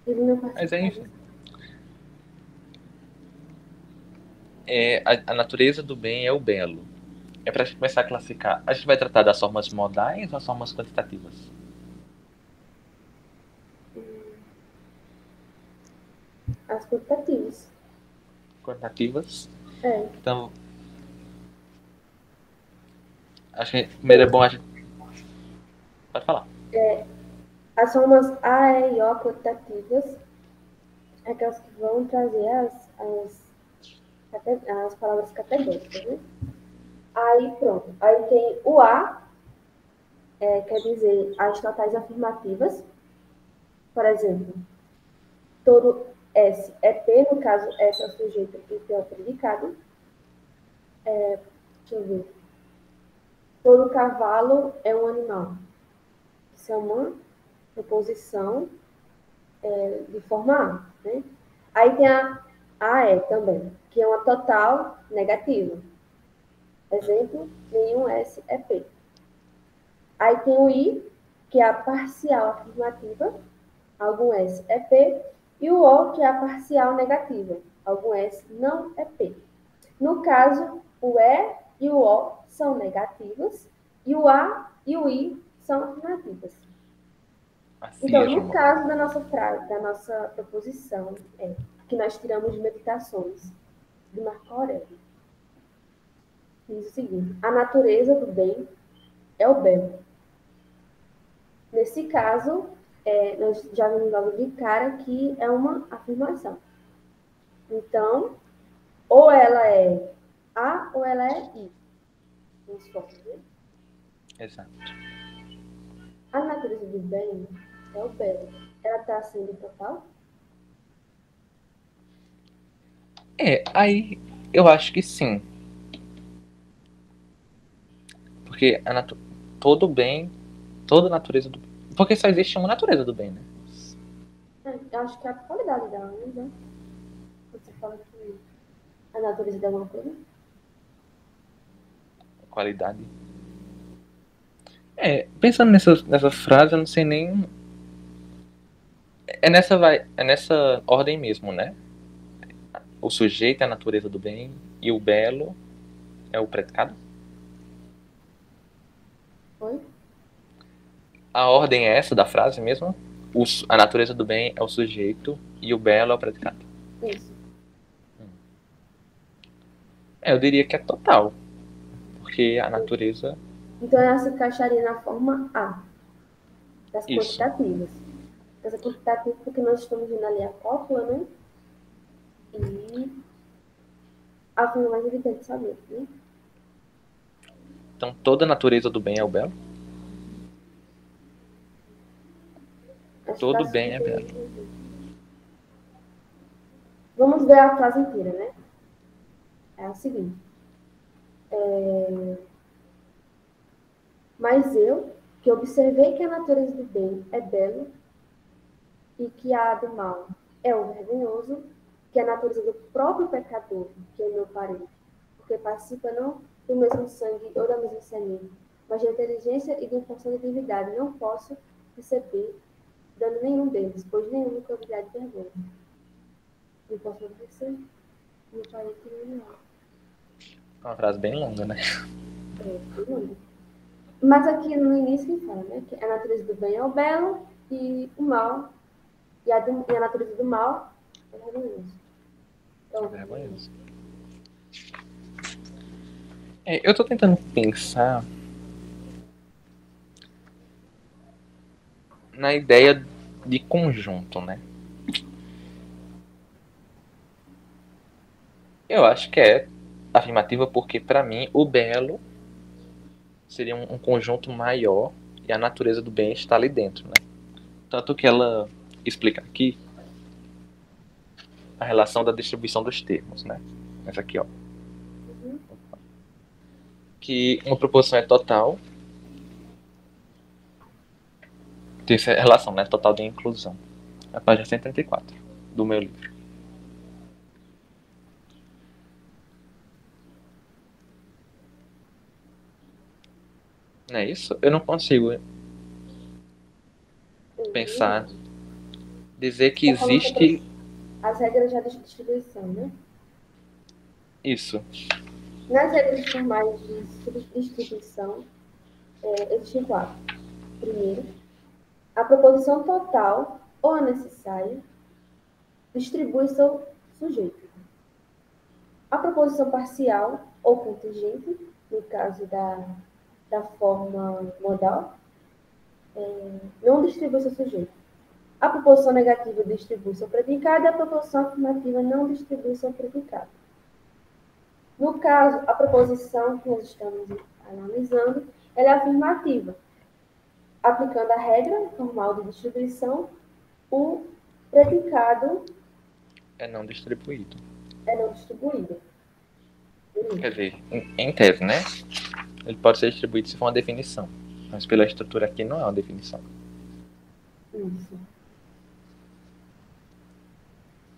Ele não Mas é, participou. enfim. A natureza do bem é o belo. É pra gente começar a classificar. A gente vai tratar das formas modais ou as formas quantitativas? As expectativas. Quantitativas. É. Então, acho que primeiro é bom a gente. Pode falar. As formas A, E e O quantitativas, aquelas que vão trazer as palavras categóricas, né? Aí pronto. Aí tem o A, quer dizer as totais afirmativas. Por exemplo, todo S é P, no caso, S é o sujeito e P é o predicado. Deixa eu ver. Todo cavalo é um animal. Isso é uma proposição de forma A. Né? Aí tem a E também, que é uma total negativa. Exemplo, nenhum S é P. Aí tem o I, que é a parcial afirmativa, algum S é P, e o O, que é a parcial negativa, algum S não é P. No caso, o E e o O são negativos, e o A e o I são afirmativas. Assim Então, é, no João. caso da nossa frase, da nossa proposição, que nós tiramos de Meditações, de Marco Aurélio, diz o seguinte: a natureza do bem é o belo. Nesse caso, nós já vimos logo de cara que é uma afirmação. Então, ou ela é A ou ela é I. Vamos supor, né? Exato. A natureza do bem é o belo. Ela está sendo total? Aí eu acho que sim. Porque todo bem, toda natureza do bem. Porque só existe uma natureza do bem, né? Eu acho que é a qualidade dela, né? Você fala que a natureza de alguma coisa. Qualidade. Pensando nessa frase, eu não sei nem. É nessa ordem mesmo, né? O sujeito é a natureza do bem e o belo é o predicado. Foi? A ordem é essa da frase mesmo? A natureza do bem é o sujeito e o belo é o predicado. Isso. Eu diria que é total, porque a natureza. Então, ela se encaixaria na forma A, das Isso. quantitativas. Essa quantitativa, porque nós estamos vendo ali a cópula, né? E a forma mais evidente de saber, né? Então toda a natureza do bem é o belo? Acho que está Todo bem é belo. subentendido. Vamos ver a frase inteira, né? É a seguinte. Mas eu, que observei que a natureza do bem é belo e que a do mal é o vergonhoso, que a natureza do próprio pecador, que é meu parente, porque participa não do mesmo sangue ou da mesma semente, mas de inteligência e de impulsão de divindade, não posso receber dano nenhum deles, pois nenhum me cobriria de vergonha. Não posso obedecer, meu parente não é. É uma frase bem longa, né? Não. Mas aqui no início ele fala, né, que a natureza do bem é o belo e o mal, e a natureza do mal é o vergonhoso. É É o vergonhoso. vergonhoso. Eu tô tentando pensar na ideia de conjunto, né? Eu acho que é afirmativa porque, para mim, o belo seria um conjunto maior e a natureza do bem está ali dentro, né? Tanto que ela explica aqui a relação da distribuição dos termos, né? Essa aqui, ó. Uhum. Que uma proposição é total, tem essa relação, né? Total de inclusão. É a página 134 do meu livro. Não é isso? Eu não consigo pensar. Uhum. Dizer que Está falando existe sobre as regras da distribuição, né? isso. Nas regras formais de distribuição, existem quatro. Primeiro, a proposição total ou necessária distribui seu sujeito. A proposição parcial ou contingente, no caso da forma modal, não distribui seu sujeito. A proposição negativa distribui seu predicado e a proposição afirmativa não distribui seu predicado. No caso, a proposição que nós estamos analisando, ela é afirmativa. Aplicando a regra normal de distribuição, o predicado É não distribuído. é não distribuído. Quer dizer, em tese, né? Ele pode ser distribuído se for uma definição. Mas pela estrutura aqui não é uma definição. Isso.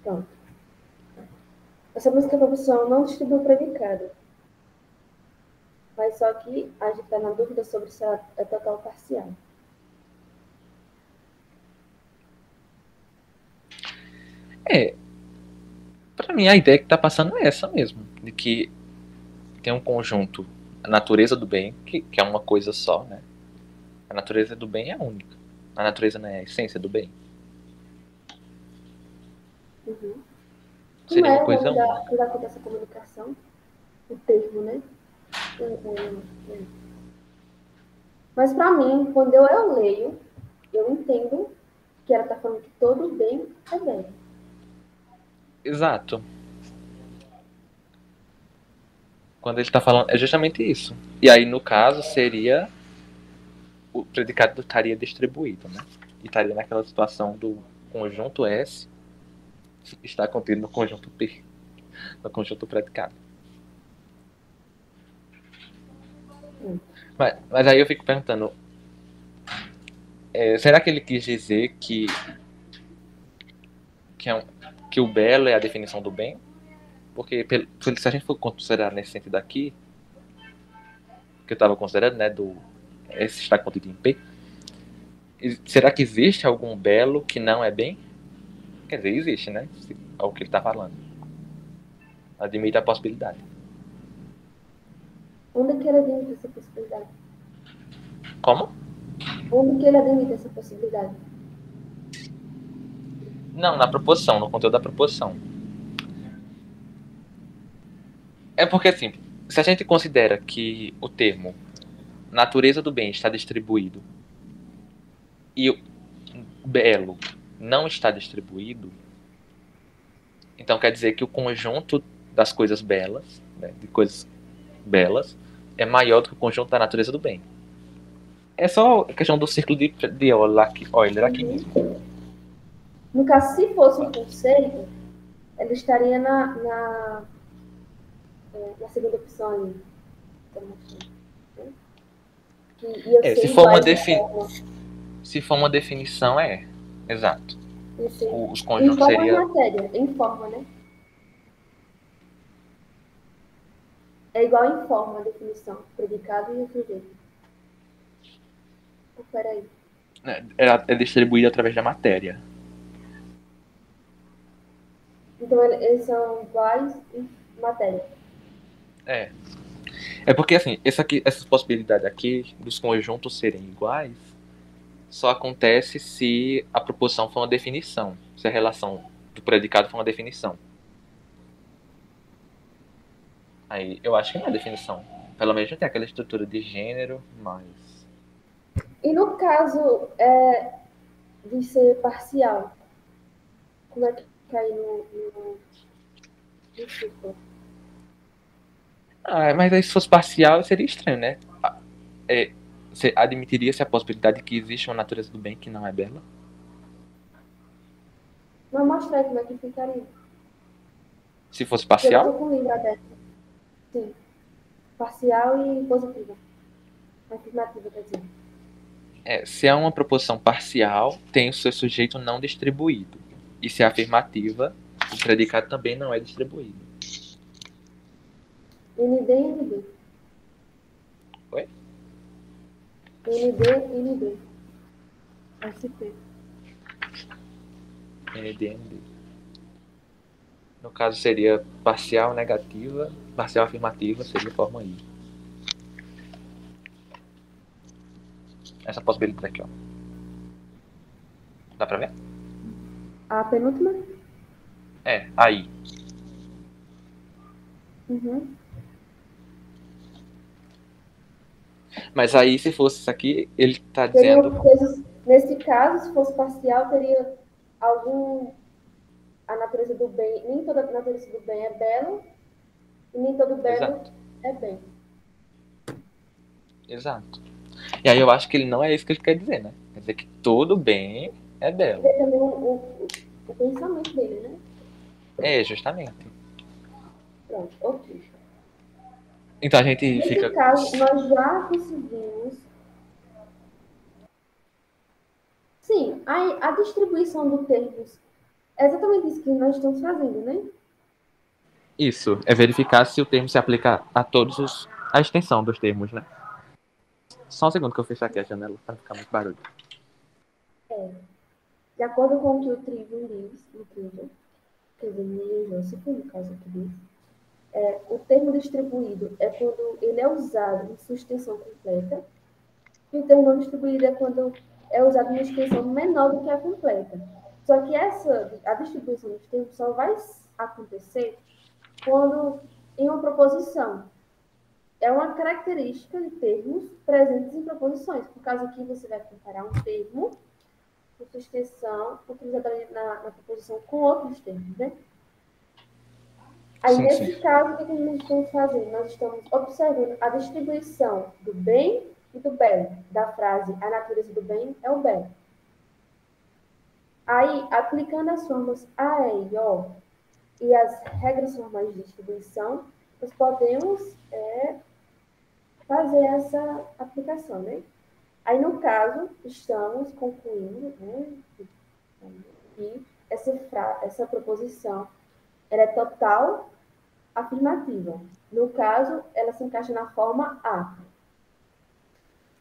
Pronto. Nós sabemos que a proposição não distribui o predicado. Mas só que a gente está na dúvida sobre se ela é total ou parcial. Pra mim, a ideia que tá passando é essa mesmo. De que tem um conjunto, a natureza do bem, que é uma coisa só, né? A natureza do bem é única. A natureza não é a essência do bem. Uhum. Como Seria uma é o coisa nome única. dessa comunicação? O termo, né? Mas para mim, quando eu leio, eu entendo que ela está falando que todo bem é bem. Exato. Quando ele está falando, é justamente isso. E aí, no caso, seria o predicado estaria distribuído, né? E estaria naquela situação do conjunto S está contido no conjunto P, no conjunto predicado. Mas aí eu fico perguntando, será que ele quis dizer que o belo é a definição do bem? Porque se a gente for considerar nesse sentido aqui, que eu estava considerando, né, do S está contido em P, será que existe algum belo que não é bem? Quer dizer, existe, né? É o que ele está falando. Admite a possibilidade. Onde que ele admite essa possibilidade? Como? Onde que ele admite essa possibilidade? Não, na proposição, no conteúdo da proposição. É porque, assim, se a gente considera que o termo natureza do bem está distribuído e o belo não está distribuído, então quer dizer que o conjunto das coisas belas, né, de coisas belas, é maior do que o conjunto da natureza do bem. É só a questão do círculo de Euler aqui mesmo. No caso, se fosse um conceito, ele estaria na segunda opção ali. Que ia Se ser for uma iguais de forma. se for uma definição, exato. Ia ser Os em conjuntos forma e seria matéria. Em forma, né? É igual em forma a definição. Predicado e o sujeito. Peraí. é distribuído através da matéria. Então, eles são iguais em matéria. É. É porque assim, essa possibilidade aqui dos conjuntos serem iguais só acontece se a proposição for uma definição, se a relação do predicado for uma definição. Aí eu acho que não é definição. Pelo menos não tem aquela estrutura de gênero, mas. E no caso de ser parcial, como é que cai no círculo? Mas aí se fosse parcial seria estranho, né? Você admitiria-se a possibilidade de que existe uma natureza do bem que não é bela? Mas mostra aí como é que ficaria. Se fosse Eu não parcial? tô com lembra dessa. Sim. Parcial e positiva. Afirmativa, quer dizer. Se é uma proposição parcial, tem o seu sujeito não distribuído. E se é afirmativa, o predicado também não é distribuído. ND e ND. Oi? ND, ND. SP. NDND. No caso seria parcial negativa, parcial afirmativa seria forma I. Essa possibilidade aqui, ó. Dá pra ver? A penúltima? É, aí. Uhum. Mas aí, se fosse isso aqui, ele tá Teriam dizendo... coisas, nesse caso, se fosse parcial, teria algum. A natureza do bem. Nem toda a natureza do bem é belo, e nem todo belo Exato, é bem. exato. E aí eu acho que ele não é isso que ele quer dizer, né? Quer dizer que todo bem é E belo. ver também o pensamento dele, né? É, justamente. Pronto, ok. Então a gente Nesse fica... caso, nós já conseguimos. Sim, a distribuição do termos é exatamente isso que nós estamos fazendo, né? Isso, é verificar se o termo se aplica a todos os... a extensão dos termos, né? Só um segundo que eu fechar aqui a janela para não ficar muito barulho. De acordo com o que o Trivium diz, quer dizer, Joseph, no caso aqui diz, o termo distribuído é quando ele é usado em sua extensão completa, e o termo não distribuído é quando é usado em uma extensão menor do que a completa. Só que a distribuição dos termos só vai acontecer quando em uma proposição. É uma característica de termos presentes em proposições. Por causa que você vai comparar um termo com sua extensão utilizada na proposição com outros termos, né? Aí, Sim, sim. nesse caso, o que nós estamos fazendo? Nós estamos observando a distribuição do bem e do belo. Da frase, a natureza do bem é o belo. Aí, aplicando as formas A, E e O e as regras formais de distribuição, nós podemos fazer essa aplicação, né? Aí, no caso, estamos concluindo, né, que essa proposição ela é total afirmativa. No caso, ela se encaixa na forma A.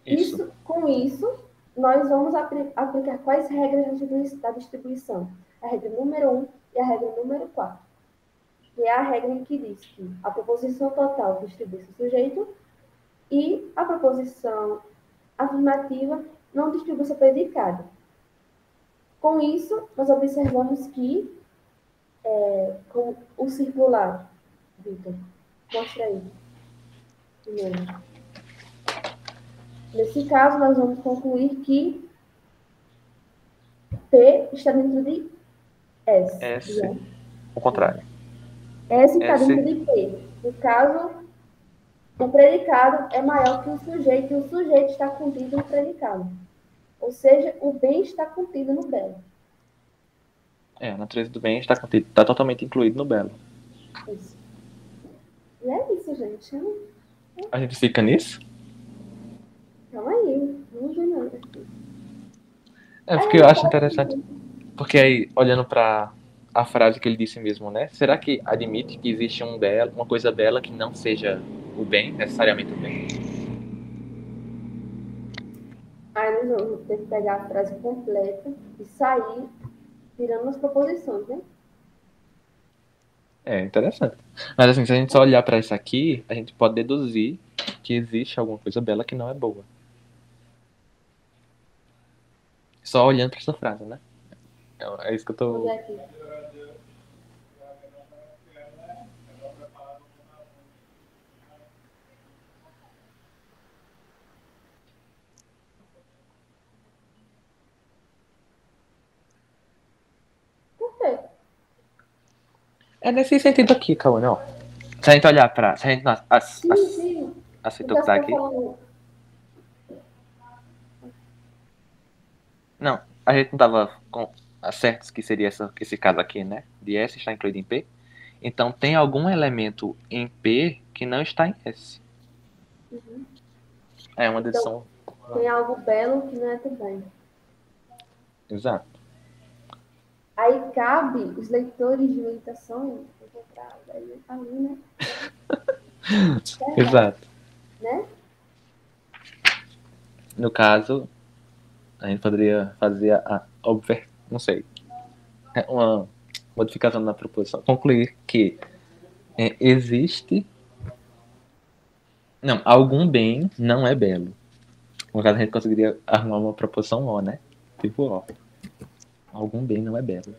Isso. Com isso, nós vamos aplicar quais regras da distribuição? A regra número 1 e a regra número 4. Que é a regra em que diz que a proposição total distribui seu sujeito e a proposição afirmativa não distribui seu predicado. Com isso, nós observamos que, com o circular, Vitor, mostra aí. Primeiro. Nesse caso, nós vamos concluir que P está dentro de S. S. O contrário. S está S. dentro de P. No caso, o predicado é maior que o sujeito e o sujeito está contido no predicado. Ou seja, o bem está contido no belo. É, a natureza do bem está totalmente incluído no belo. Isso. E é isso, gente. A gente fica nisso? Calma aí. Vamos ver nada aqui. É, porque eu acho interessante. Porque aí, olhando para a frase que ele disse mesmo, né? Será que admite que existe uma coisa bela que não seja o bem, necessariamente o bem? Aí nós vamos ter que pegar a frase completa e sair tirando as proposições, né? É interessante. Mas assim, se a gente só olhar para isso aqui, a gente pode deduzir que existe alguma coisa bela que não é boa. Só olhando para essa frase, né? É isso que eu Vamos ver tô... aqui. Por quê? É nesse sentido aqui, Cauã, não. Se a gente olhar para... Se a gente não Sim. aceitou Então, que tá você está aqui... falando. Não, a gente não tava com certos que seria esse caso aqui, né? De S está incluído em P. Então tem algum elemento em P que não está em S. Uhum. É uma Então, dedução. tem algo belo que não é também. Exato. Aí cabe os leitores de meditação encontrar ali, né? Exato. Né? No caso, a gente poderia fazer a não sei. uma modificação na proposição. Concluir que existe. Não, algum bem não é belo. No caso, a gente conseguiria arrumar uma proposição O, né? Tipo O. Algum bem não é belo.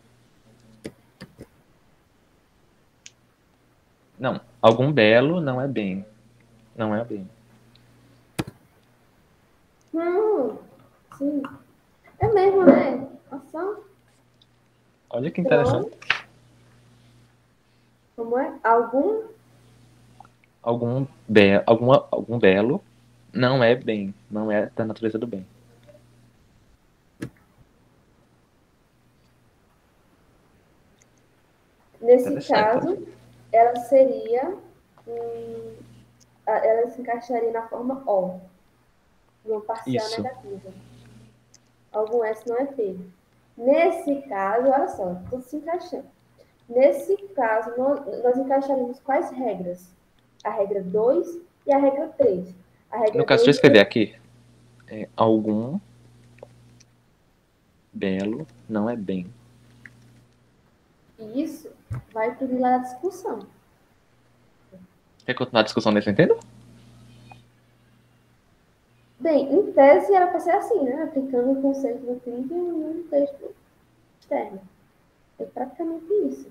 Não, algum belo não é bem. Não é bem. Sim. É mesmo, né? Nossa. Olha que Então, interessante. como é? Algum. Algum belo não é bem. Não é da natureza do bem. Nesse Interessante, caso, interessante. ela seria. Ela se encaixaria na forma O, uma parcial Isso. negativa. Algum S não é feio. Nesse caso, olha só, tudo se encaixando. Nesse caso, nós encaixaremos quais regras? A regra 2 e a regra 3. A No regra caso, deixa eu 2 escrever aqui. Algum belo não é bem. e isso vai para o lá da discussão. Quer continuar a discussão nesse sentido? Bem, em tese era para ser assim, né? Aplicando o conceito do Klinger em um texto externo. É praticamente isso.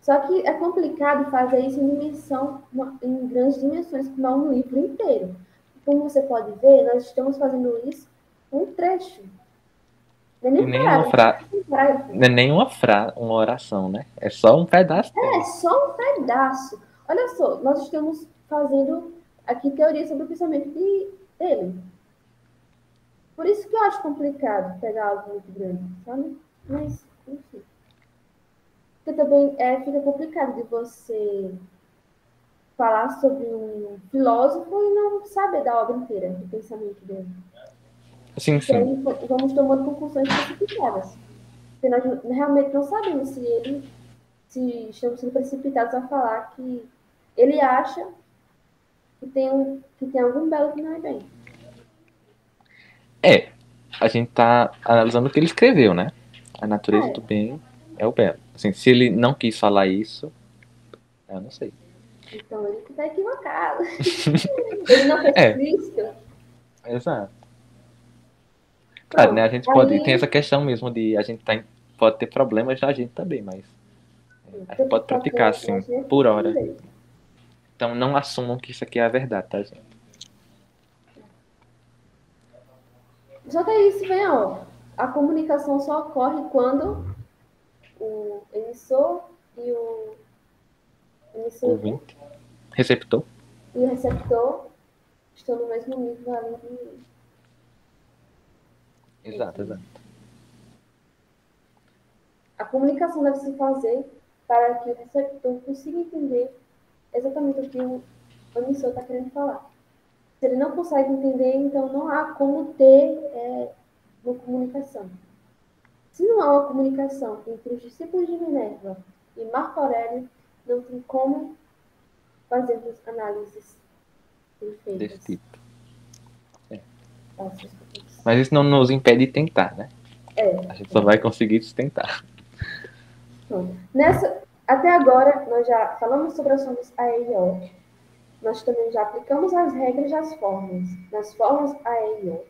Só que é complicado fazer isso em dimensão, em grandes dimensões, como é um livro inteiro. Como você pode ver, nós estamos fazendo isso um trecho. Não é nem E um nem uma parágrafo, fra... é um parágrafo. Não é nem uma oração, né? É só um pedaço É dela. só um pedaço. Olha só, nós estamos fazendo aqui teoria sobre o pensamento dele. Por isso que eu acho complicado pegar algo muito grande, sabe? Mas, enfim. Porque também fica complicado de você falar sobre um filósofo e não saber da obra inteira, do pensamento dele. Sim, Porque sim. aí vamos tomando conclusões precipitadas. Porque nós realmente não sabemos se estamos sendo precipitados a falar que ele acha que tem algum belo que não é bem. É, a gente tá analisando o que ele escreveu, né? A natureza do É, bem é o belo. Assim, se ele não quis falar isso, eu não sei. então ele que está equivocado. Ele não foi É, explícito. exato. Claro, né? A Pronto. gente pode. Tem essa Aí, questão mesmo de a gente pode ter problemas a gente também, mas a gente pode pode praticar ter, a assim, gente por hora. entender. Então não assumam que isso aqui é a verdade, tá, gente? Só que aí isso vem, ó. A comunicação só ocorre quando o emissor e o emissor Ouvinte. Receptor? e o receptor estão no mesmo nível ali Exato, enfim. exato. A comunicação deve se fazer para que o receptor consiga entender exatamente o que o emissor está querendo falar. Se ele não consegue entender, então não há como ter uma comunicação. Se não há uma comunicação entre os discípulos de Minerva e Marco Aurélio, não tem como fazermos análises Desse perfeitas tipo. É. das suas proposições. Mas isso não nos impede de tentar, né? A gente só vai conseguir se tentar. Pronto. Até agora, nós já falamos sobre as formas A, E e O. Nós também já aplicamos as regras das formas, nas formas A, E e O.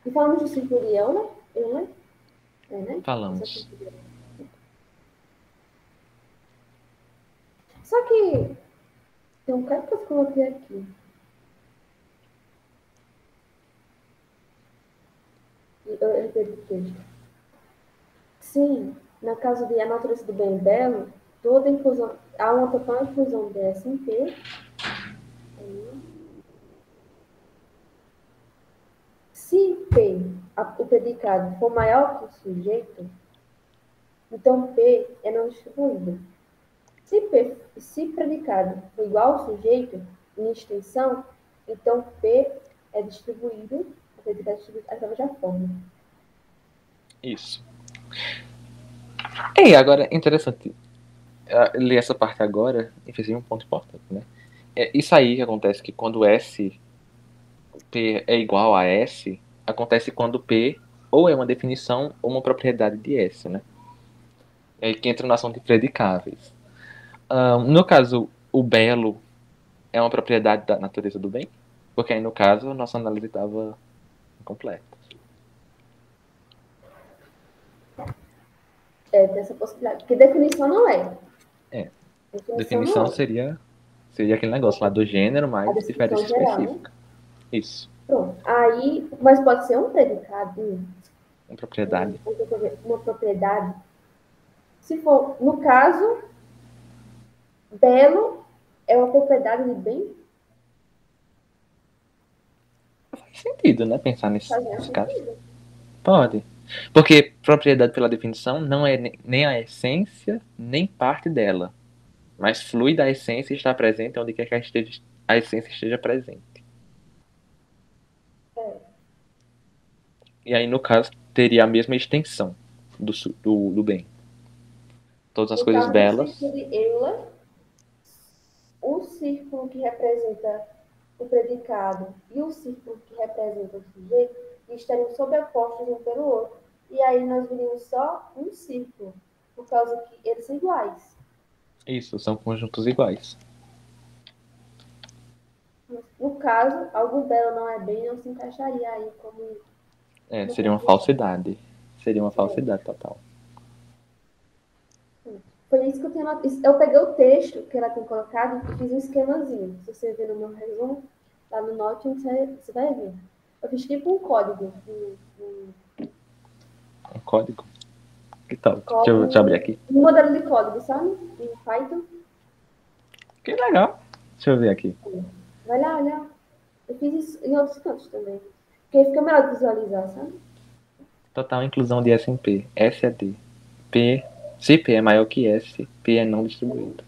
E falamos do círculo de Euler, né? Esse é o Falamos. círculo de Euler. Só que tem um cara que eu coloquei aqui. Eu repeti o texto. Sim, no caso de a natureza do bem e belo, toda inclusão, há uma total inclusão dessa em P. Se P, o predicado, for maior que o sujeito, então P é não distribuído. Se predicado for igual ao sujeito em extensão, então P é distribuído, o predicado é distribuído através da forma. Isso. E agora, interessante. Eu li essa parte agora e fiz um ponto importante, né? Isso aí que acontece que quando S, P é igual a S, acontece quando P ou é uma definição ou uma propriedade de S, né? É aí que entra na ação de predicáveis. No caso, o belo é uma propriedade da natureza do bem? Porque aí, no caso, a nossa análise estava incompleta. Tem essa possibilidade. Porque definição não é. É. Definição não Definição é. seria aquele negócio lá do gênero A mais descrição diferença geral, né? específica. Isso. Pronto. Aí, mas pode ser um predicado, Uma propriedade. uma propriedade. Se for, no caso, belo é uma propriedade de bem, Faz sentido, né? Pensar fazendo nesse caso. sentido. Pode. Porque propriedade, pela definição, não é nem a essência, nem parte dela. Mas flui da essência e está presente onde quer que a essência esteja presente. E aí, no caso, teria a mesma extensão do bem. Todas as No coisas caso do belas. círculo de Euler, o círculo que representa o predicado e o círculo que representa o sujeito estariam sobrepostos um pelo outro. E aí nós veríamos só um círculo, por causa que eles são iguais. Isso, são conjuntos iguais. No caso, algo belo não é bem, não se encaixaria aí como uma Seria uma propriedade. falsidade. Seria uma falsidade total. Foi isso que eu tenho notado. Eu peguei o texto que ela tem colocado e fiz um esquemazinho. Se você ver no meu resumo, lá no Notion, você vai ver. Eu fiz tipo um código. Um código? Que tal? Deixa eu abrir Código, aqui. um modelo de código, sabe? Em Python. Que legal. Deixa eu ver aqui. Vai lá, olha. Eu fiz isso em outros cantos também. Porque fica melhor de visualizar, sabe? Total inclusão de S em P. S é D. P. Se P é maior que S, P é não distribuído.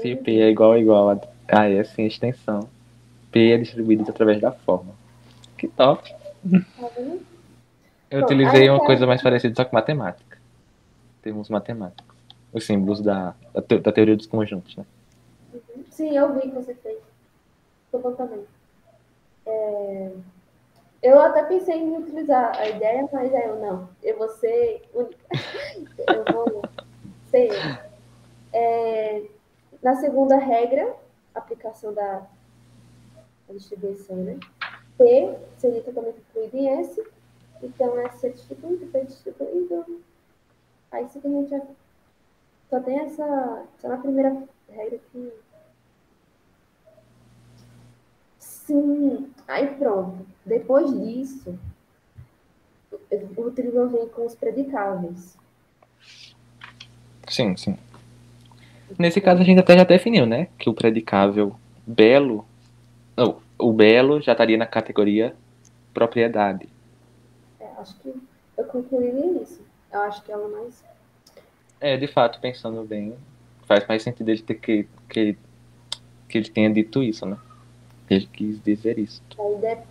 Se P é igual a S em extensão, P é distribuído através da forma. Que top. Tá vendo? Eu Pronto, aí utilizei eu uma coisa quero. mais parecida só com matemática. Termos matemáticos. Os símbolos da teoria dos conjuntos, né? Sim, eu vi que você fez. Tô bom também. Eu até pensei em utilizar a ideia, mas aí eu não. Eu vou ser única. Eu vou ser. Na segunda regra, aplicação da distribuição, né? P seria totalmente incluído em S. Então, S é distribuído, P é distribuído. Aí, se a gente já só tem essa. Só na primeira regra que. Sim. Aí, pronto. Depois disso, o utilizam vem com os predicáveis. Sim, sim. Nesse caso a gente até já definiu, né? Que o predicável belo. Não, o belo já estaria na categoria propriedade. Acho que eu concluiria isso. Eu acho que ela mais. De fato, pensando bem, faz mais sentido ele ter que ele tenha dito isso, né? Ele quis dizer isso.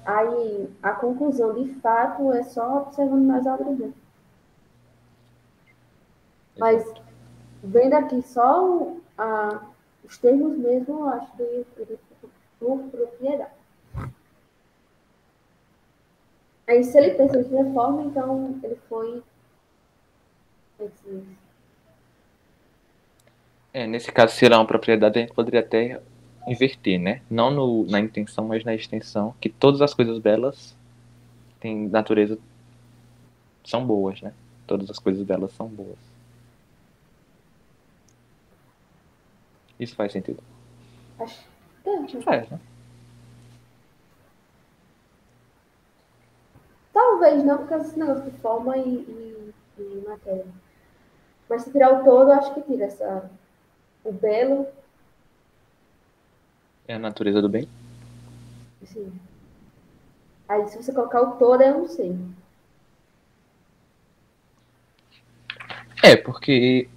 Aí a conclusão, de fato, é só observando mais a obra dele. Mas Exato. vendo aqui só os termos mesmo, eu acho que ele por propriedade. Aí, se ele pensa de outra forma, então ele foi. Nesse caso, se será uma propriedade, a gente poderia até inverter, né? Não na intenção, mas na extensão, que todas as coisas belas têm natureza, são boas, né? Todas as coisas belas são boas. Isso faz sentido? Acho Acho que que faz, né? talvez não, porque esse negócio de forma e matéria. Mas se tirar o todo, acho que tira o belo. É a natureza do bem. Assim. Aí, se você colocar o todo, eu não sei. Porque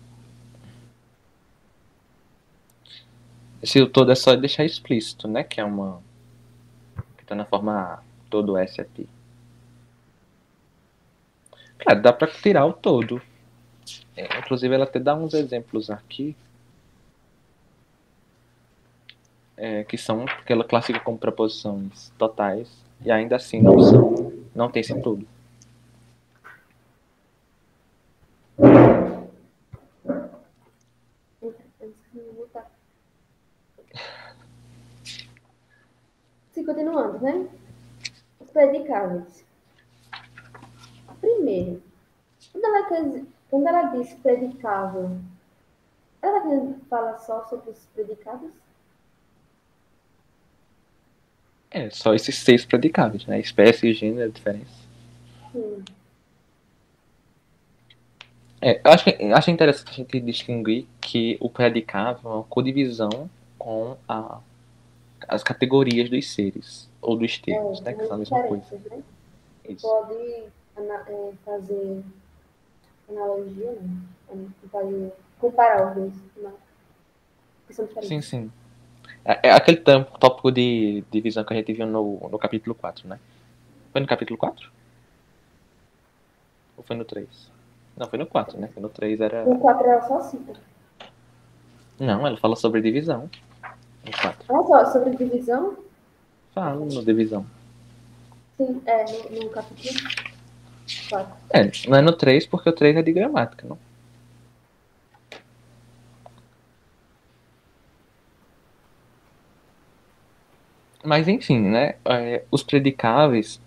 se o todo é só deixar explícito, né? Que é uma. Que tá na forma A. Todo S é pi. Claro, dá pra tirar o todo. Inclusive, ela até dá uns exemplos aqui. Que são que ela classifica como proposições totais. E ainda assim não tem esse todo. continuando, né? Os predicáveis. Primeiro, quando ela diz predicável, ela fala só sobre os predicados? É, só esses 6 predicáveis, né? Espécie, gênero, diferença. Sim. Eu acho interessante a gente distinguir que o predicável é uma codivisão com as categorias dos seres, ou dos termos, né? São Que são muito a mesma coisa. diferentes, né? E Isso. pode fazer analogia, né? Pode comparar os dois, né? Que são Sim, diferentes. sim. É aquele tópico de divisão que a gente viu no capítulo 4, né? Foi no capítulo 4? Ou foi no 3? Não, foi no 4, né? Foi no 3 No era. 4 ela só cita. Não, ela fala sobre divisão. No 4. Ah, só sobre divisão? Fala no divisão. Sim, no capítulo 4. É, não é no 3 porque o 3 é de gramática, não? Mas enfim, né? Os predicáveis,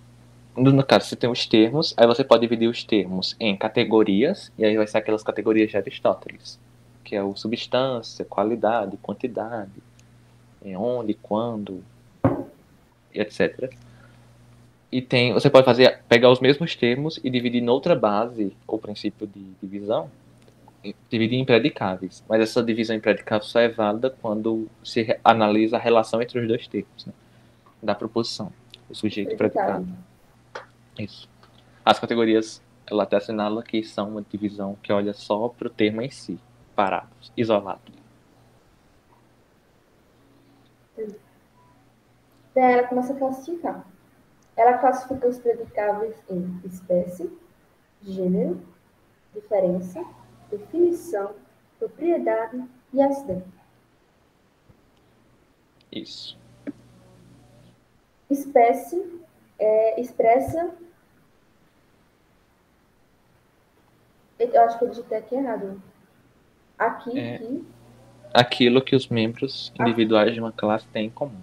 no caso, você tem os termos, aí você pode dividir os termos em categorias, e aí vai ser aquelas categorias de Aristóteles, que é o substância, qualidade, quantidade, onde, quando, e etc. E você pode pegar os mesmos termos e dividir noutra base, ou princípio de divisão, dividir em predicáveis. Mas essa divisão em predicáveis só é válida quando se analisa a relação entre os dois termos, né? Da proposição, o sujeito e o predicado. Predicado. Isso. As categorias, ela até assinala que são uma divisão que olha só para o termo em si, parado, isolado. Daí ela começa a classificar. Ela classifica os predicáveis em espécie, gênero, diferença, definição, propriedade e acidente. Isso. Espécie expressa. Eu acho que eu digitei aqui errado. Aqui, É que. aquilo que os membros individuais de uma classe têm em comum.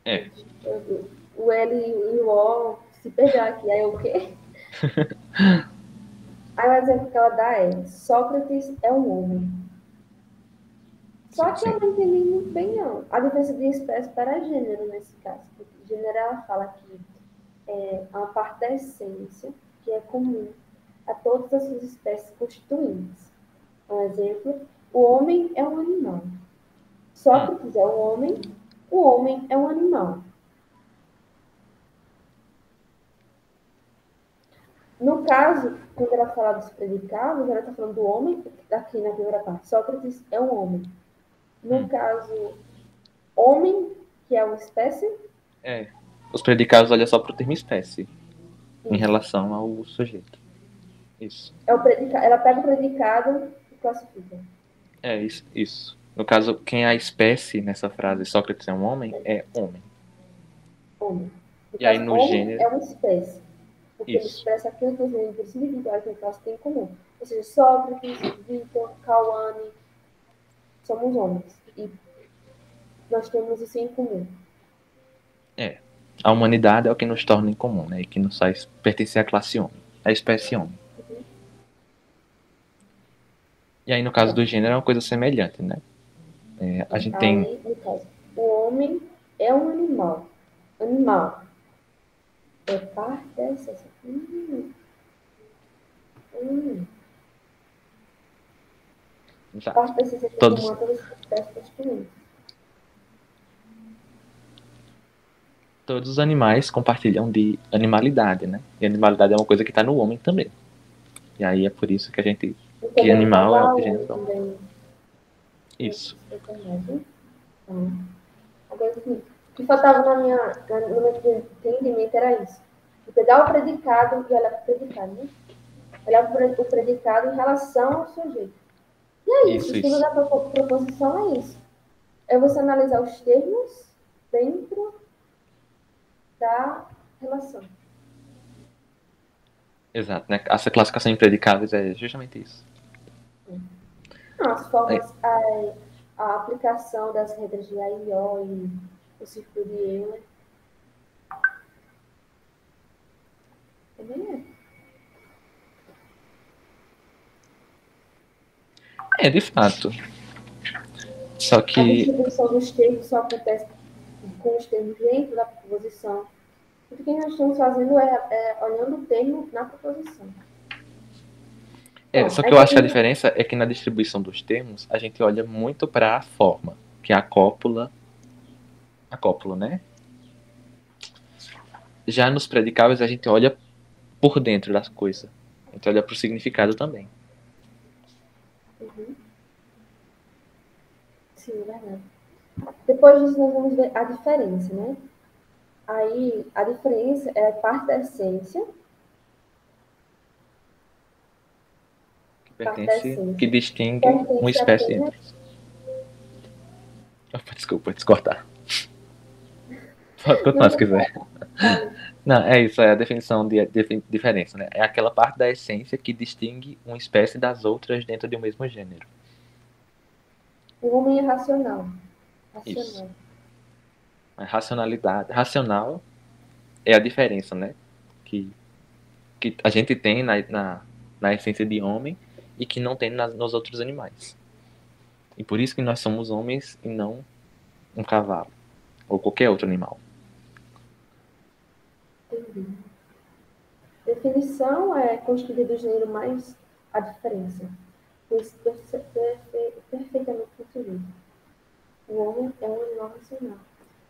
É. O L e o O se pegar aqui. Aí o quê? Aí o exemplo que ela dá é: Sócrates é um homem. Só Sim, que eu sim. não entendi muito bem, não. A diferença de espécie para gênero nesse caso. Porque gênero ela fala que é uma parte da essência que é comum a todas as suas espécies constituintes. Um exemplo: o homem é um animal. Sócrates é um homem, o homem é um animal. No caso, quando ela fala dos predicados, ela está falando do homem, aqui na primeira parte. Sócrates é um homem. No caso, homem, que é uma espécie. Os predicados olham só para o termo espécie em Isso. relação ao sujeito. Isso. Ela pega o predicado e classifica. Isso. No caso, quem é a espécie nessa frase, Sócrates é um homem, é homem. Homem. No E aí caso, no homem gênero, é uma espécie, porque ele isso. expressa aquilo que os membros individuais da classe têm em comum. Ou seja, Sócrates, Vitor, Cauane, somos homens. E nós temos isso em comum. A humanidade é o que nos torna em comum, né? E que nos faz pertencer à classe homem, à espécie homem. E aí no caso do gênero é uma coisa semelhante, né? A gente tem. Aí, no caso, o homem é um animal. Animal é parte da essência. Parte da essência que é comum Todos, a todas as espécies constituintes. todos os animais compartilham de animalidade, né? E animalidade é uma coisa que está no homem também. E aí é por isso que a gente. E Que também o animal é o cavalo, gênero homem. também. Isso. Então, agora, o que faltava no meu entendimento era isso. De pegar o predicado e olhar para o predicado, né? Olhar para o predicado em relação ao sujeito. E é isso, o Isso, estudo isso. da proposição é isso. É você analisar os termos dentro da relação. Exato, né? Essa classificação em predicáveis é justamente isso. Não, as formas. a aplicação das regras de AIO e o círculo de Euler. Também De fato. Só A que distribuição dos termos só acontece com os termos dentro da proposição. Tudo que nós estamos fazendo é olhando o termo na proposição. Bom, só que eu acho que a diferença é que na distribuição dos termos a gente olha muito para a forma, que é a cópula, né? Já nos predicáveis a gente olha por dentro das coisas. A gente olha para o significado também. Uhum. Sim, é verdade. Depois disso nós vamos ver a diferença, né? Aí a diferença é parte da essência. Que distingue uma espécie apenas... entre. Desculpa, descortar. Pode continuar se quiser. Não, é isso, é a definição de diferença, né? É aquela parte da essência que distingue uma espécie das outras dentro de um mesmo gênero. O homem é racional. Isso. A racionalidade. Racional é a diferença, né? Que a gente tem na essência de homem e que não tem nos outros animais. E por isso que nós somos homens e não um cavalo ou qualquer outro animal. Entendi. Definição é constituída do gênero mais a diferença. Isso perfeitamente construído. O homem é um animal racional.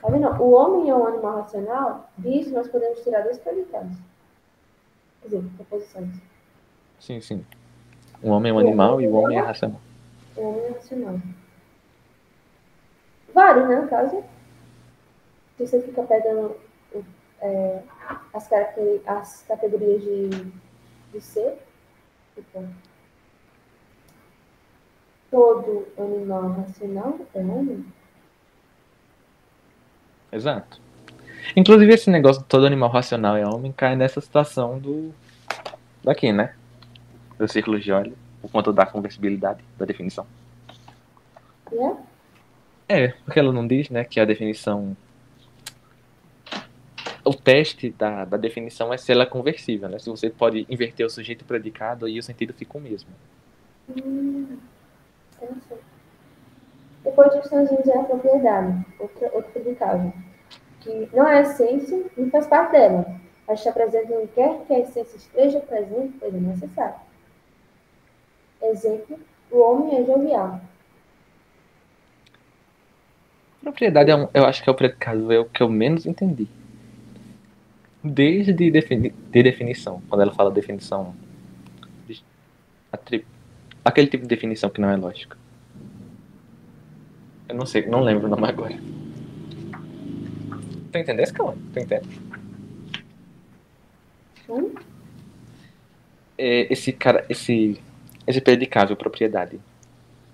Tá vendo? O homem é um animal racional, disso nós podemos tirar dois predicados. Quer dizer, proposições. Sim, sim. O homem é um animal e o homem é racional. O homem é racional. Vários, né, no caso. Se você fica pegando as categorias de ser, tipo, todo animal racional é homem. Exato. Inclusive esse negócio de todo animal racional é homem cai nessa situação daqui, né? Do círculo de Euler, por conta da conversibilidade da definição. Porque ela não diz, né, que a definição... O teste da definição é se ela é conversível, né? Se você pode inverter o sujeito e o predicado e o sentido fica o mesmo. Depois disso, nós vamos ver a propriedade, outro predicado, que não é essência, não faz parte dela. A gente apresenta não quer que a essência esteja presente, pois é necessário. Exemplo, o homem é jovial. Propriedade eu acho que é o predicado é o que eu menos entendi. Desde de definição, quando ela fala definição, aquele tipo de definição que não é lógica. Eu não sei, não lembro o nome agora. Tu entendesse, Cauã? Tu entende? Esse predicável, propriedade.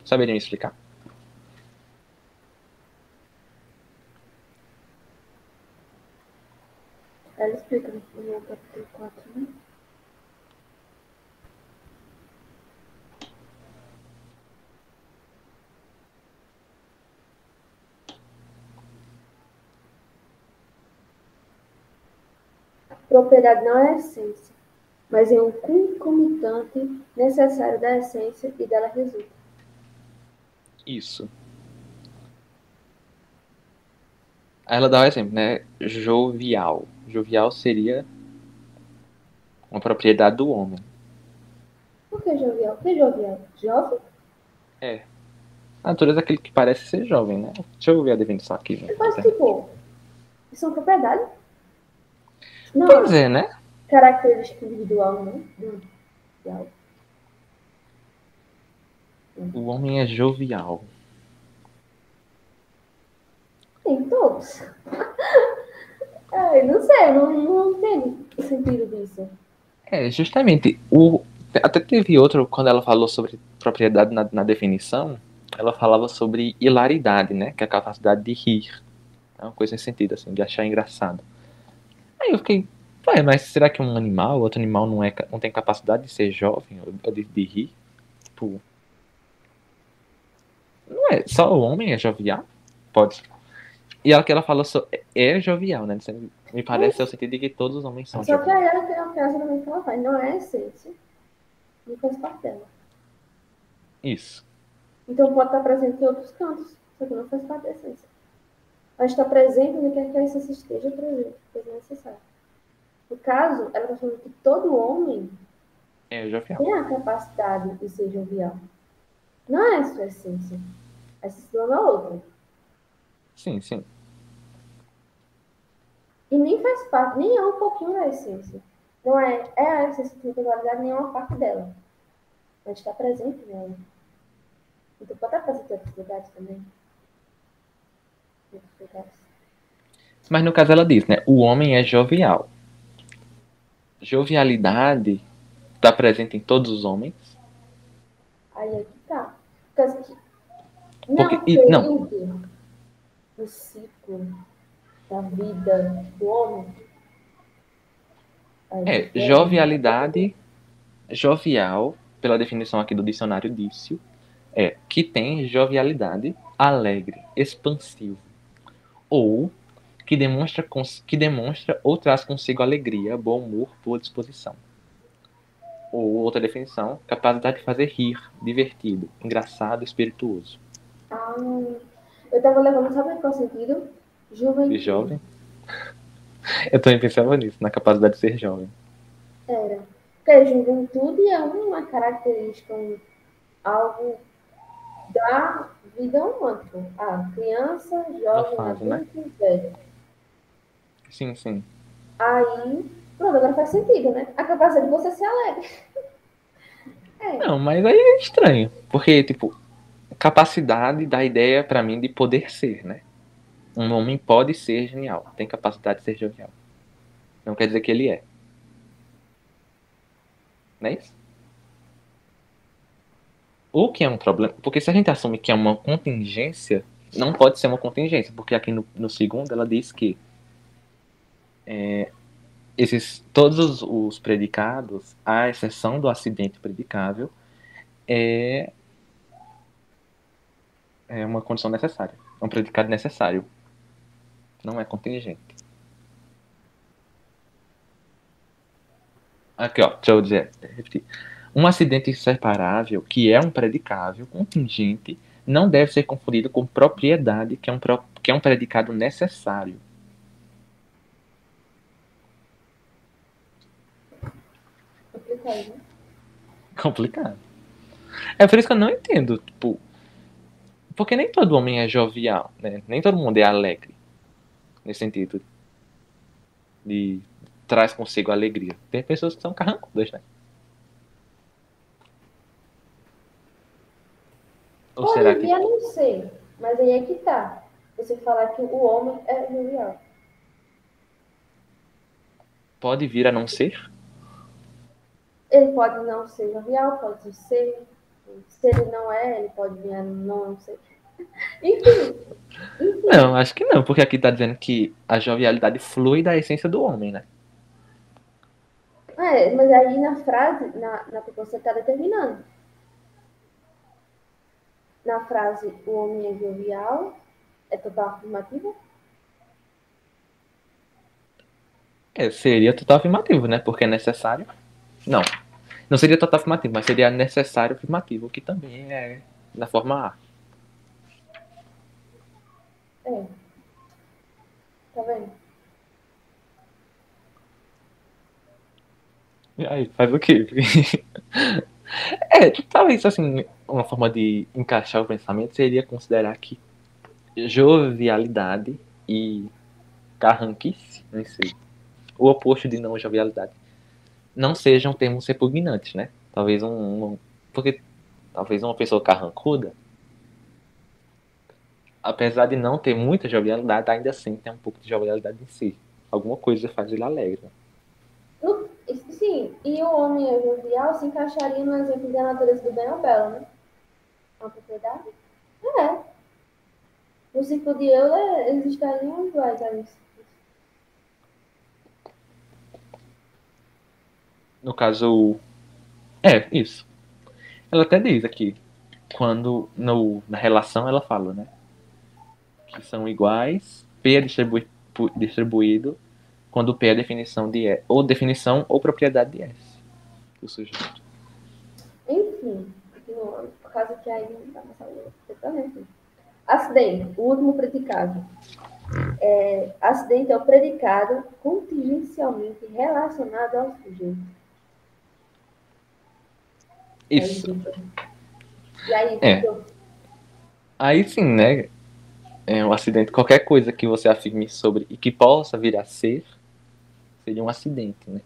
Saberiam explicar? Ela explica no capítulo 4, né? Propriedade não é essência, mas é um concomitante necessário da essência e dela resulta. Isso. Aí ela dá um exemplo, né? Jovial. Jovial seria uma propriedade do homem. Por que jovial? O que é jovial? Jovem? A natureza é aquele que parece ser jovem, né? Deixa eu ver a definição aqui. Né? Mas, tipo, isso é uma propriedade? Não, Pois é, né? característica individual, né? Jovial. O homem é jovial. Tem todos. Não sei, não entendo o sentido disso. Justamente. Até teve outro, quando ela falou sobre propriedade na definição, ela falava sobre hilaridade, né? Que é a capacidade de rir. É uma coisa nesse sentido, assim, de achar engraçado. Aí eu fiquei, mas será que um animal, outro animal não tem capacidade de ser jovem ou de rir? Tipo, Só o homem é jovial? Pode. E ela que ela fala é jovial, né? Me parece é o sentido de que todos os homens são Só que aí joviais. ela tem uma frase também que ela faz, não é a essência, não faz parte dela. Isso. Então pode estar presente em outros cantos, só que não faz parte da essência. Mas está presente onde quer que a essência esteja presente, pois é necessário. No caso, ela está falando que todo homem É jovial. tem a capacidade de ser jovial. Não é a sua essência. A essência não é outra. Sim, sim. E nem faz parte, nem é um pouquinho da essência. Não é a essência de individualidade, nem é uma parte dela. Mas está presente nela. Então pode estar presente em outros lugares também. Em outros lugares. Mas no caso ela diz, né? O homem é jovial. Jovialidade está presente em todos os homens. Aí é que tá. Porque em Porque. algum Não. período do ciclo da vida do homem, aí depende. Jovialidade. Jovial, pela definição aqui do dicionário Dício, é que tem jovialidade, alegre, expansivo. Ou que demonstra ou traz consigo alegria, bom humor, boa disposição. Ou outra definição, capacidade de fazer rir, divertido, engraçado, espirituoso. Ah, eu tava levando, sabe qual sentido? De Juventude. jovem? Eu também pensava nisso, na capacidade de ser jovem. Era. Porque a juventude é uma característica, algo da vida humana. Criança, Uma jovem, fase, né? adulto e velho. Sim, sim. Aí, pronto, agora faz sentido, né? A capacidade de você ser alegre. É. Não, mas aí é estranho. Porque, tipo, capacidade dá ideia pra mim de poder ser, né? Um homem pode ser genial, tem capacidade de ser jovial. Não quer dizer que ele é. Não é isso? O que é um problema. Porque se a gente assume que é uma contingência, não pode ser uma contingência. Porque aqui no segundo ela diz que todos os predicados, à exceção do acidente predicável, é, é uma condição necessária. É um predicado necessário. Não é contingente. Aqui, ó, deixa eu dizer, repetir. Um acidente inseparável, que é um predicável contingente, não deve ser confundido com propriedade, que é um predicado necessário. Complicado, né? Complicado. É por isso que eu não entendo, tipo, porque nem todo homem é jovial, né? Nem todo mundo é alegre, nesse sentido de traz consigo alegria. Tem pessoas que são carrancudas, né? Ou será que Poderia não ser, mas aí é que tá. Você falar que o homem é jovial. pode vir a não ser? Ele pode não ser jovial, pode ser. Se ele não é, ele pode vir a não ser. Enfim, Não, acho que não, porque aqui tá dizendo que a jovialidade flui da essência do homem, né? mas aí na frase, na que você está determinando. Na frase, o homem é jovial, é total afirmativa? Seria total afirmativo, né? Porque é necessário. Não, não seria total afirmativo, mas seria necessário afirmativo, que também é na forma A. É, tá vendo? E aí, faz o quê? Talvez assim, uma forma de encaixar o pensamento seria considerar que jovialidade e carranquice, não sei, o oposto de não jovialidade, não sejam termos repugnantes, né? Porque talvez uma pessoa carrancuda, apesar de não ter muita jovialidade, ainda assim tem um pouco de jovialidade em si. Alguma coisa faz ele alegre. No, sim, e o homem é jovial se encaixaria no exemplo da natureza do bem ou belo, né? Uma propriedade? É. No ciclo de Euler, eles estariam iguais a isso. No caso, isso. Ela até diz aqui. quando na relação ela fala, né? Que são iguais, P é distribuído quando P é definição de S, ou definição ou propriedade de S do sujeito. Enfim, por causa que aí não dá mais. Acidente, o último predicado. Acidente é o predicado contingencialmente relacionado ao sujeito. Isso. E aí, Vitor? Aí sim, né? É um acidente. Qualquer coisa que você afirme sobre e que possa vir a ser, seria um acidente, né?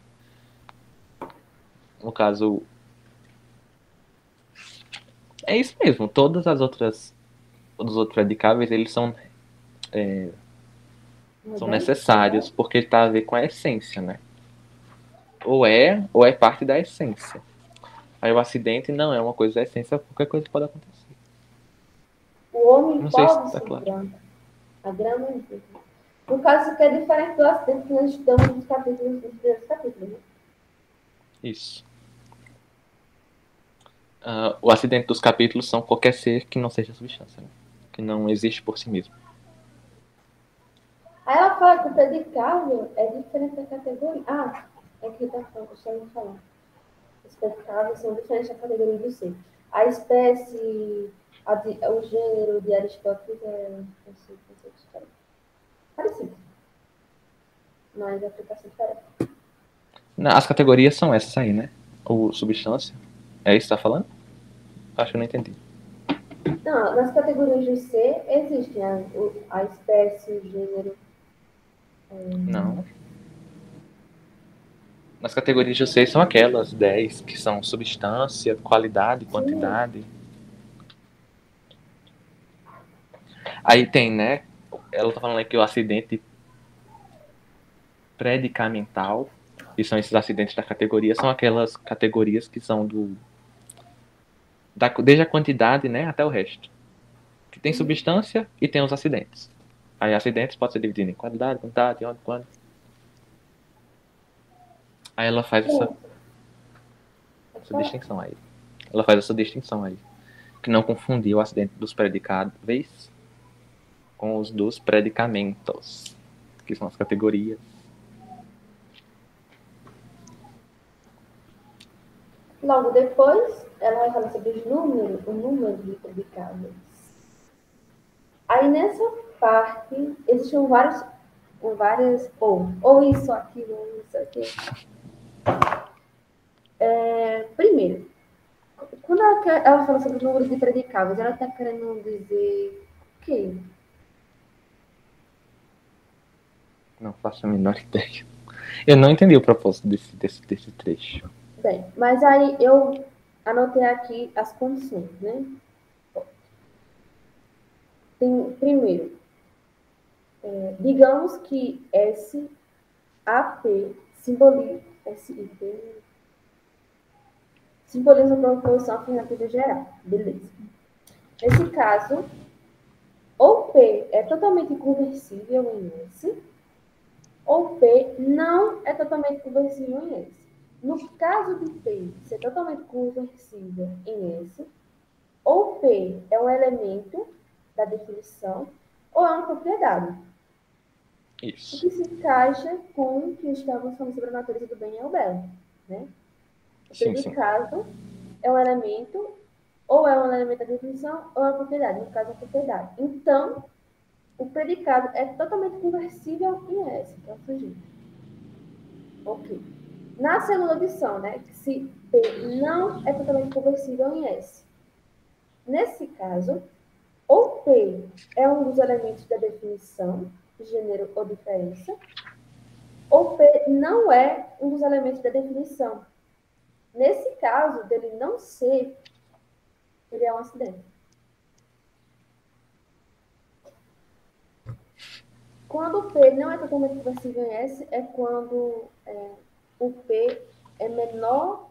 No caso, é isso mesmo. Todos os outros predicáveis, eles são necessários, porque está a ver com a essência, né? Ou é parte da essência. Aí o acidente não é uma coisa da essência, qualquer coisa pode acontecer. O homem Não sei se pode está ser claro. branco. A grama é verde. No caso, isso aqui é diferente do acidente que nós estudamos nos capítulos, nos primeiros capítulos, né? Isso. O acidente dos capítulos são qualquer ser que não seja substância, né? Que não existe por si mesmo. Aí ela fala que o predicável é diferente da categoria. É que tá falando, deixa eu falar. Os predicáveis são diferentes da categoria do ser. A espécie, o gênero de Aristóteles é parecido. Mas a aplicação é diferente. As categorias são essas aí, né? O substância. É isso que você tá falando? Acho que eu não entendi. Não, nas categorias do ser existem a espécie, o gênero. Não. Nas categorias de vocês são aquelas 10 que são substância, qualidade, quantidade. Sim. Aí tem, né? Ela tá falando aqui o acidente predicamental, que são esses acidentes da categoria, são aquelas categorias que são desde a quantidade, né, até o resto. Que tem substância e tem os acidentes. Aí acidentes podem ser divididos em qualidade, quantidade, onde, quando. Aí ela faz essa distinção aí. Ela faz essa distinção aí. Que não confundir o acidente dos predicáveis com os dos predicamentos, que são as categorias. Logo depois, ela vai falar sobre o número de predicáveis. Aí nessa parte, existiam várias, ou isso, aquilo, ou isso, aquilo. Primeiro, quando ela fala sobre o número de predicáveis, ela está querendo dizer o quê? Não faço a menor ideia. Eu não entendi o propósito desse trecho. Bem, mas aí eu anotei aqui as condições, né? Primeiro, digamos que SAP simboliza uma proposição afirmativa geral. Beleza. Nesse caso, ou P é totalmente conversível em S, ou P não é totalmente conversível em S. No caso de P ser totalmente conversível em S, ou P é um elemento da definição, ou é uma propriedade. Isso. O que se encaixa com o que estávamos falando sobre a natureza do bem e o belo, né? O predicado é um elemento, ou é um elemento da definição, ou é uma propriedade, no caso, a propriedade. Então, o predicado é totalmente conversível em S, que é o sujeito. Ok. Na segunda opção, né, se P não é totalmente conversível em S. Nesse caso, ou P é um dos elementos da definição, gênero ou diferença, ou P não é um dos elementos da definição. Nesse caso, dele não ser, ele é um acidente. Quando o P não é totalmente conversível em S, é quando o P é menor.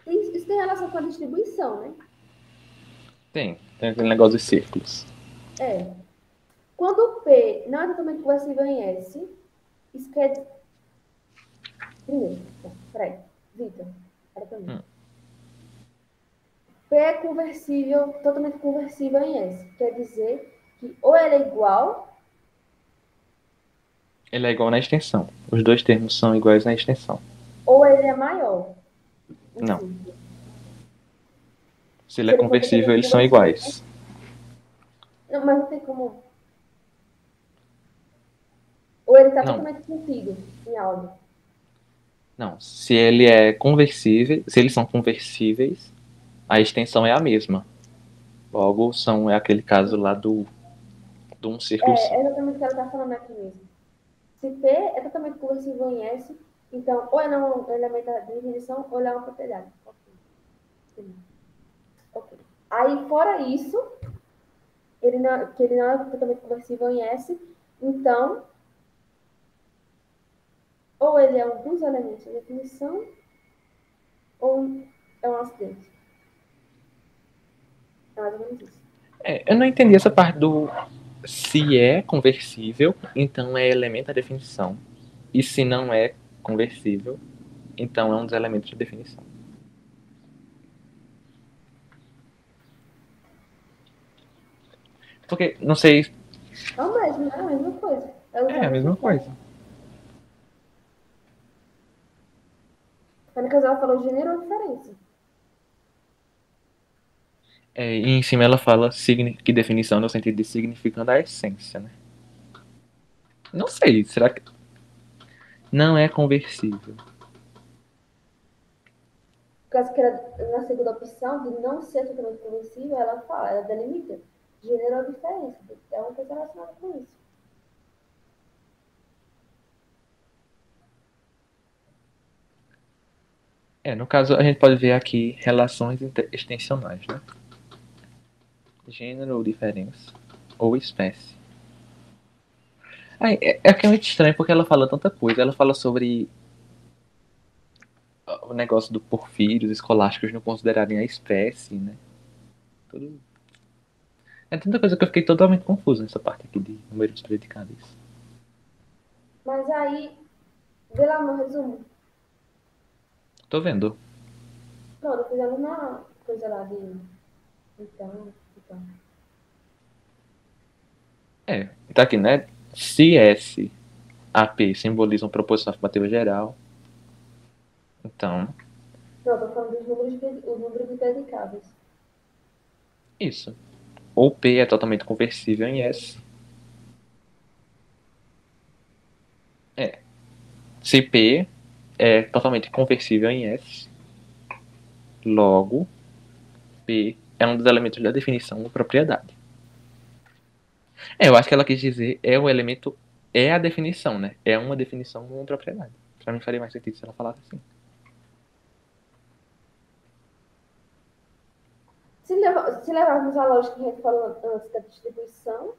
Isso tem relação com a distribuição, né? Tem aquele negócio dos círculos. Quando o P não é totalmente conversível em S, isso quer dizer. Primeiro, peraí, Vitor, para pra mim. P é conversível, totalmente conversível em S. Quer dizer que ou ele é igual, Ele é igual na extensão. Os dois termos são iguais na extensão. ou ele é maior. Em Não. si. Se ele Se é ele for conversível, totalmente eles são conversível, né? iguais. Não, mas não tem como. Ou ele está Não, totalmente contido em algo. não. Se ele é conversível, se eles são conversíveis, a extensão é a mesma. Logo, é aquele caso lá do um círculo É simples. exatamente o que ela está falando aqui mesmo. Se P é totalmente conversível em S, então ou ele é um elemento de definição ou ele é uma propriedade. Ok. Aí, fora isso, que ele não é totalmente conversível em S, então, ou ele é um dos elementos de definição, ou é um acidente. É mais ou menos isso. Eu não entendi essa parte do se é conversível, então é elemento da definição. E se não é conversível, então é um dos elementos de definição. Porque, não sei. É o mesmo, né? É a mesma coisa. É os É a elementos mesma de coisa. A única coisa ela falou gênero ou diferença. E em cima ela fala que definição no sentido de significando a essência, né? Não sei, será que não é conversível? Por causa que era na segunda opção, de não ser totalmente conversível, ela fala, ela delimita gênero ou diferença. É uma coisa relacionada com isso. No caso, a gente pode ver aqui relações extensionais, né? Gênero ou diferença, ou espécie. Que é muito estranho porque ela fala tanta coisa. Ela fala sobre o negócio do porfírios escolásticos não considerarem a espécie, né? Tudo... É tanta coisa que eu fiquei totalmente confuso nessa parte aqui de números predicáveis. Mas aí, vê lá no resumo. Tô vendo. Pronto, fizemos uma coisa lá de então. Tá aqui, né? Se S, A, P simbolizam proposição afirmativa geral, então, Pronto, tô falando dos números, os números de predicáveis. isso. Ou P é totalmente conversível em S. Se P é totalmente conversível em S, logo P é um dos elementos da definição da propriedade. Eu acho que ela quis dizer é o elemento, é a definição, né? É uma definição de uma propriedade. Pra mim faria mais sentido se ela falasse assim. Se levarmos a lógica que a gente falou antes da distribuição,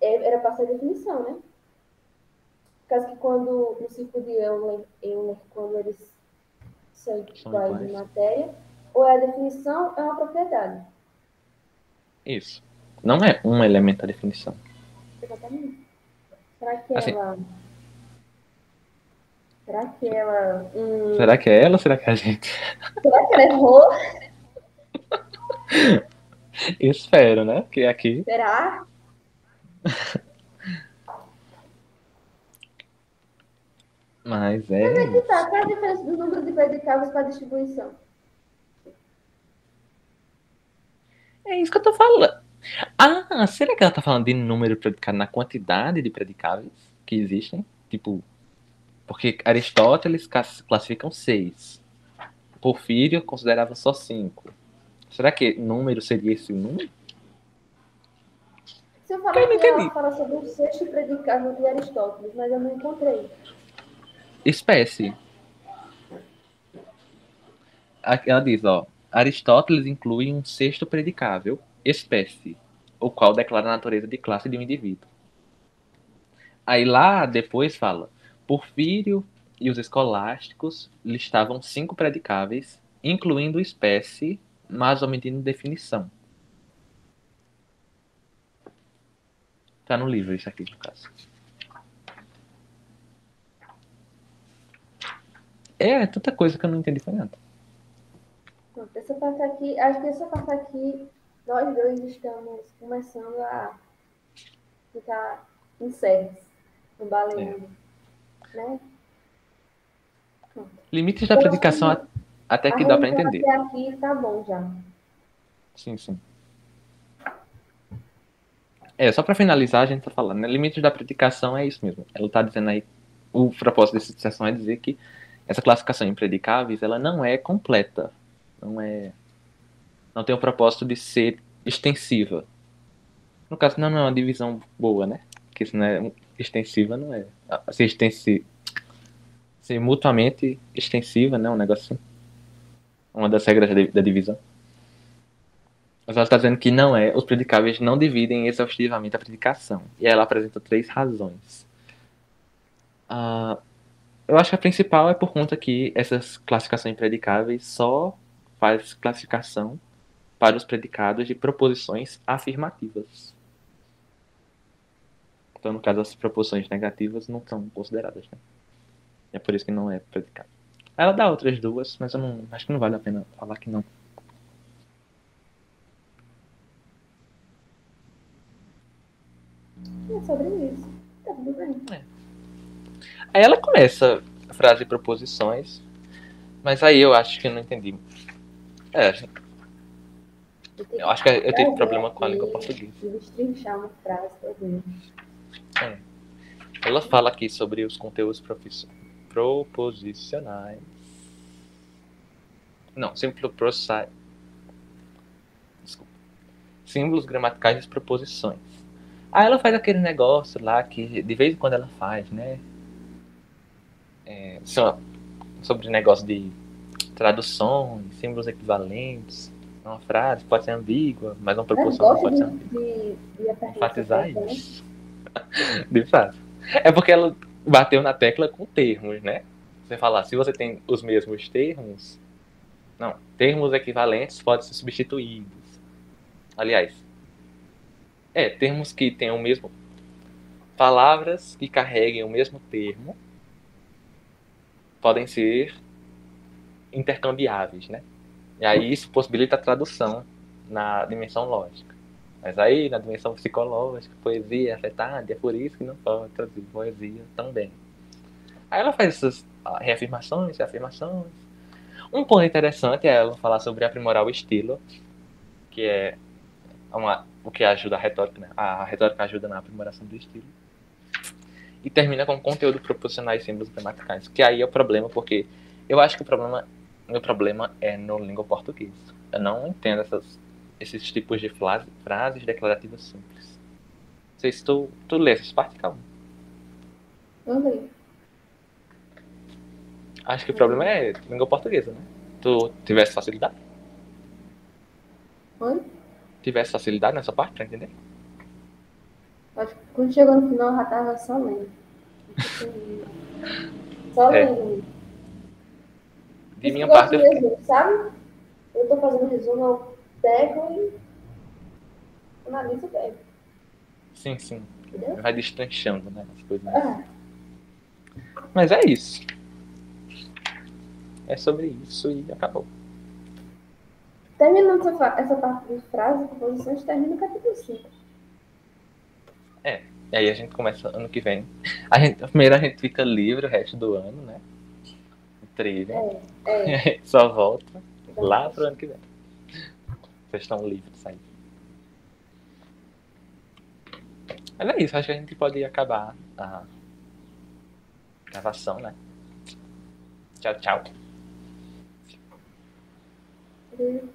era para ser definição, né? Por causa que quando no ciclo de Euler, quando eles são São iguais em iguais. matéria, ou é a definição ou é uma propriedade. Isso. Não é um elemento da definição. Exatamente. Será que Assim, ela. Será que ela. será que é ela ou será que é a gente? Será que ela errou? Espero, né? Que aqui. Será? Mas Mas é é que tá. isso. Qual é a diferença do número de predicáveis para a distribuição? É isso que eu tô falando. Ah, será que ela tá falando de número predicado na quantidade de predicáveis que existem? Tipo, porque Aristóteles classificam 6. Porfírio considerava só 5. Será que número seria esse número? Se eu Que falar eu não que ela entendi. fala sobre o sexto predicável de Aristóteles, mas eu não encontrei. Espécie. Ela diz, ó, Aristóteles inclui um sexto predicável, espécie, o qual declara a natureza de classe de um indivíduo. Aí lá depois fala, Porfírio e os escolásticos listavam 5 predicáveis, incluindo espécie, mas omitindo definição. Tá no livro isso aqui, no caso. É tanta coisa que eu não entendi foi nada. Pronto, essa parte aqui, acho que essa parte aqui, nós dois estamos começando a ficar insetos, É. baleando, né? Pronto. Limites da Eu acho predicação que até a que dá para revisão entender. até aqui tá bom já. Sim, sim. Só para finalizar, a gente tá falando, né? Limites da predicação é isso mesmo. Ela tá dizendo aí, o propósito dessa dissertação é dizer que essa classificação em predicáveis, ela não é completa. Não tem o propósito de ser extensiva. No caso, não é uma divisão boa, né? Porque se não é extensiva, não é. Ser mutuamente extensiva, né? Um negócio assim. Uma das regras da divisão. Mas ela está dizendo que não é. Os predicáveis não dividem exaustivamente a predicação. E ela apresenta 3 razões. Ah, eu acho que a principal é por conta que essas classificações predicáveis só faz classificação para os predicados de proposições afirmativas. Então, no caso, as proposições negativas não são consideradas, né? É por isso que não é predicado. Ela dá outras duas, mas eu não acho que não vale a pena falar que não. É sobre isso. Tá tudo bem. Aí ela começa a frase de proposições, mas aí eu acho que eu não entendi. É, Eu tenho eu acho que eu tive prazer problema com a língua aqui portuguesa. de destrinchar uma frase pra ver. É. Ela fala aqui sobre os conteúdos proposicionais. Não, desculpa. Símbolos gramaticais das proposições. Aí ela faz aquele negócio lá que de vez em quando ela faz, né? Sobre negócio de traduções, símbolos equivalentes. Uma frase pode ser ambígua, mas uma Ela proposição não gosta pode ser ambígua. de apertar essa Enfatizar tecla, né? isso. De fato. É porque ela bateu na tecla com termos, né? Você falar, se você tem os mesmos termos. Não, termos equivalentes podem ser substituídos. Aliás, termos que tenham o mesmo. Palavras que carreguem o mesmo termo podem ser intercambiáveis, né? E aí isso possibilita a tradução na dimensão lógica. Mas aí, na dimensão psicológica, poesia é afetada, é por isso que não pode traduzir poesia também. Aí ela faz essas reafirmações, reafirmações. Um ponto interessante é ela falar sobre aprimorar o estilo, que é o que ajuda a retórica, né? A retórica ajuda na aprimoração do estilo. E termina com conteúdo proporcional e símbolos gramaticais, que aí é o problema, porque eu acho que meu problema é no língua portuguesa. Eu não entendo esses tipos de frases declarativas simples. Não sei se tu lê essas partes, calma. Eu leio. Acho que o problema é língua portuguesa, né? Tu tivesse facilidade? Oi? Tivesse facilidade nessa parte pra entender? Acho que quando chegou no final eu já tava só lendo. Só É. lendo. Por De isso que minha eu gosto parte de eu fiquei. resumo, sabe? Eu tô fazendo resumo, eu pego e analiso bem. Sim, sim. Entendeu? Vai destranchando, né? As coisas. Ah, Mas é isso. É sobre isso e acabou. terminando essa parte de frase, composições, termina o capítulo 5. E aí a gente começa ano que vem. Primeiro a gente fica livre o resto do ano, né? O trilha. E É. aí só volta Então, lá pro ano que vem. Vocês estão livres aí. Mas é isso, acho que a gente pode acabar a gravação, né? Tchau, tchau. Deus.